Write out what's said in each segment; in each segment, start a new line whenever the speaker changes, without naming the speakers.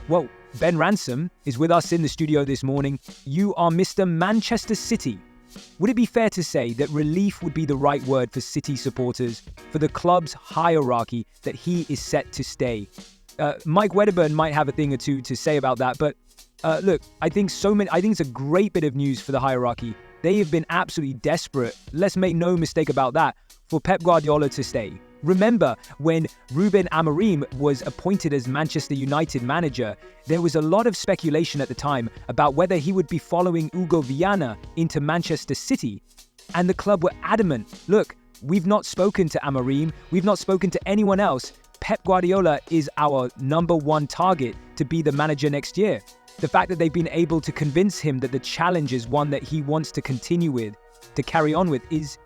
Well, Ben Ransom is with us in the studio this morning. You are Mr. Manchester City. Would it be fair to say that relief would be the right word for City supporters, for the club's hierarchy, that he is set to stay? Mike Wedderburn might have a thing or two to say about that, but look, I think it's a great bit of news for the hierarchy. They have been absolutely desperate, let's make no mistake about that, for Pep Guardiola to stay. Remember, when Ruben Amorim was appointed as Manchester United manager, there was a lot of speculation at the time about whether he would be following Hugo Viana into Manchester City. And the club were adamant, look, we've not spoken to Amorim, we've not spoken to anyone else. Pep Guardiola is our number one target to be the manager next year. The fact that they've been able to convince him that the challenge is one that he wants to continue with, to carry on with, it's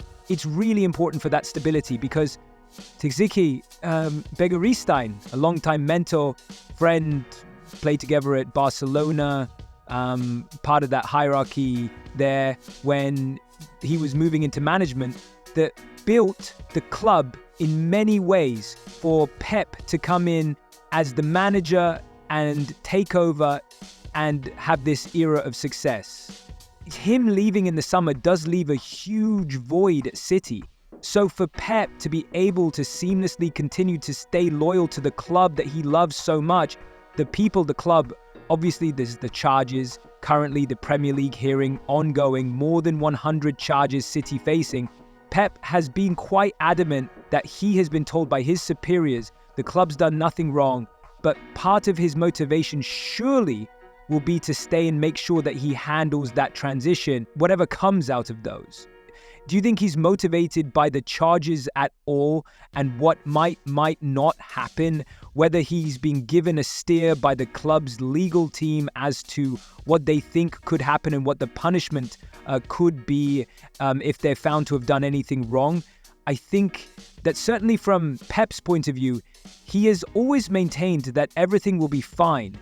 really important for that stability, because Tziki Begiristain, a longtime mentor, friend, played together at Barcelona, part of that hierarchy there when he was moving into management, that built the club in many ways for Pep to come in as the manager and take over and have this era of success. Him leaving in the summer does leave a huge void at City. So for Pep to be able to seamlessly continue to stay loyal to the club that he loves so much, the people, the club, obviously there's the charges, currently the Premier League hearing ongoing, more than 100 charges City facing. Pep has been quite adamant that he has been told by his superiors the club's done nothing wrong, but part of his motivation surely will be to stay and make sure that he handles that transition, whatever comes out of those. Do you think he's motivated by the charges at all and what might not happen? Whether he's been given a steer by the club's legal team as to what they think could happen and what the punishment could be if they're found to have done anything wrong? I think that certainly from Pep's point of view, he has always maintained that everything will be fine.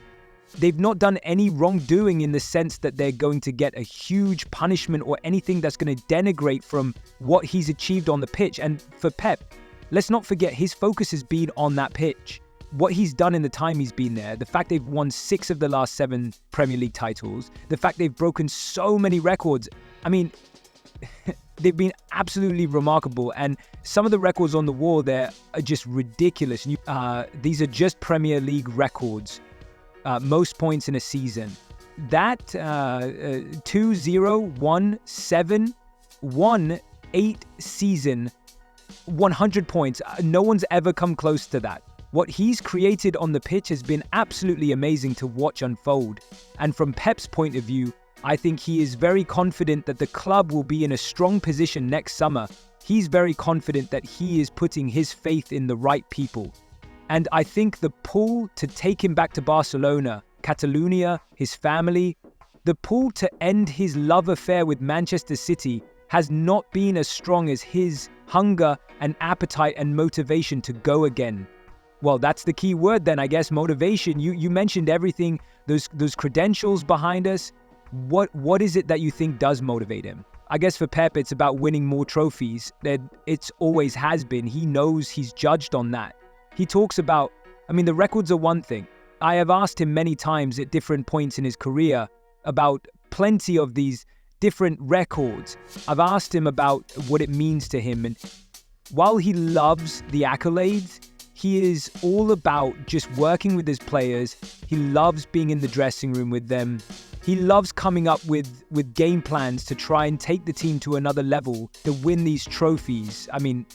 They've not done any wrongdoing in the sense that they're going to get a huge punishment or anything that's going to denigrate from what he's achieved on the pitch. And for Pep, let's not forget his focus has been on that pitch. What he's done in the time he's been there, the fact they've won 6 of the last 7 Premier League titles, the fact they've broken so many records. I mean, they've been absolutely remarkable. And some of the records on the wall there are just ridiculous. These are just Premier League records. Most points in a season. That 2017-18 season, 100 points. No one's ever come close to that. What he's created on the pitch has been absolutely amazing to watch unfold. And from Pep's point of view, I think he is very confident that the club will be in a strong position next summer. He's very confident that he is putting his faith in the right people. And I think the pull to take him back to Barcelona, Catalonia, his family, the pull to end his love affair with Manchester City has not been as strong as his hunger and appetite and motivation to go again. Well, that's the key word then, I guess, motivation. You mentioned everything, those credentials behind us. What is it that you think does motivate him? I guess for Pep, it's about winning more trophies. It's always has been. He knows he's judged on that. He talks about, the records are one thing. I have asked him many times at different points in his career about plenty of these different records. I've asked him about what it means to him. And while he loves the accolades, he is all about just working with his players. He loves being in the dressing room with them. He loves coming up with game plans to try and take the team to another level, to win these trophies.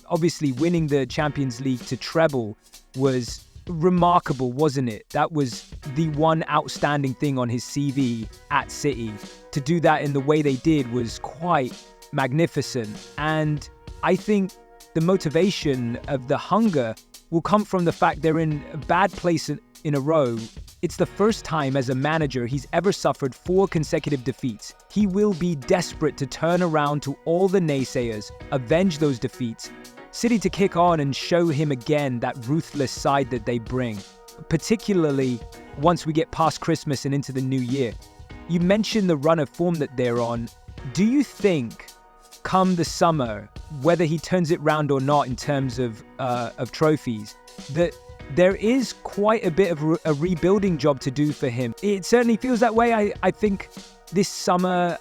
Obviously winning the Champions League to treble was remarkable, wasn't it? That was the one outstanding thing on his CV at City. To do that in the way they did was quite magnificent. And I think the motivation of the hunger will come from the fact they're in a bad place in a row. It's the first time as a manager he's ever suffered 4 consecutive defeats. He will be desperate to turn around to all the naysayers, avenge those defeats, City to kick on and show him again that ruthless side that they bring, particularly once we get past Christmas and into the new year. You mentioned the run of form that they're on. Do you think, come the summer, whether he turns it round or not in terms of trophies, that there is quite a bit of a rebuilding job to do for him. It certainly feels that way. I think this summer,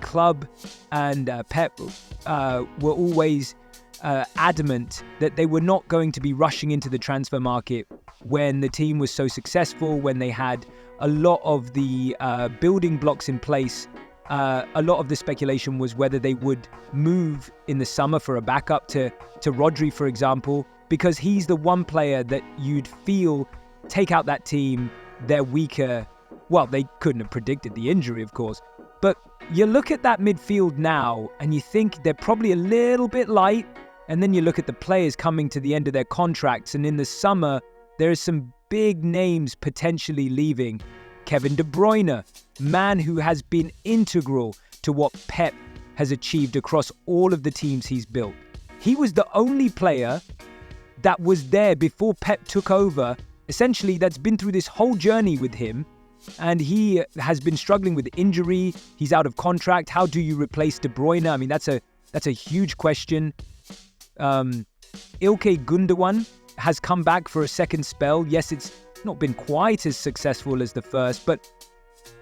Club and Pep were always adamant that they were not going to be rushing into the transfer market when the team was so successful, when they had a lot of the building blocks in place. A lot of the speculation was whether they would move in the summer for a backup to Rodri, for example, because he's the one player that you'd feel take out that team, they're weaker. Well, they couldn't have predicted the injury, of course. But you look at that midfield now and you think they're probably a little bit light. And then you look at the players coming to the end of their contracts. And in the summer, there are some big names potentially leaving. Kevin De Bruyne, man who has been integral to what Pep has achieved across all of the teams he's built. He was the only player that was there before Pep took over, essentially that's been through this whole journey with him. And he has been struggling with injury. He's out of contract. How do you replace De Bruyne? I mean, that's a huge question. Ilkay Gundogan has come back for a second spell. Yes, it's not been quite as successful as the first, but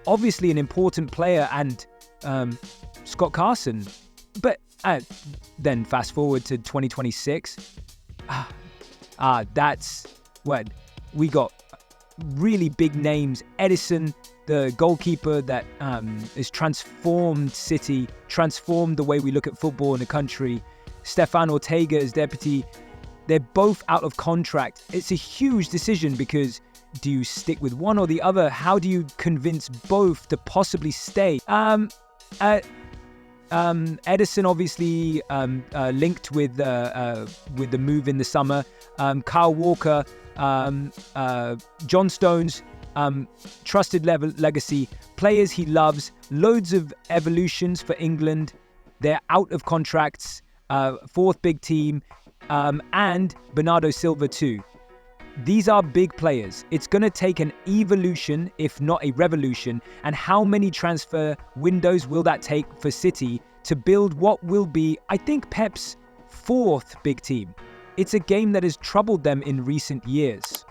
obviously an important player, and Scott Carson. But then fast forward to 2026. That's what we got. Really big names. Edison, the goalkeeper that has transformed City, transformed the way we look at football in the country. Stefan Ortega as deputy. They're both out of contract. It's a huge decision because do you stick with one or the other? How do you convince both to possibly stay? Edison obviously linked with the move in the summer. Kyle Walker, John Stones, trusted legacy, players he loves, loads of evolutions for England. They're out of contracts, fourth big team, and Bernardo Silva too. These are big players. It's going to take an evolution, if not a revolution. And how many transfer windows will that take for City to build what will be, I think, Pep's fourth big team? It's a game that has troubled them in recent years.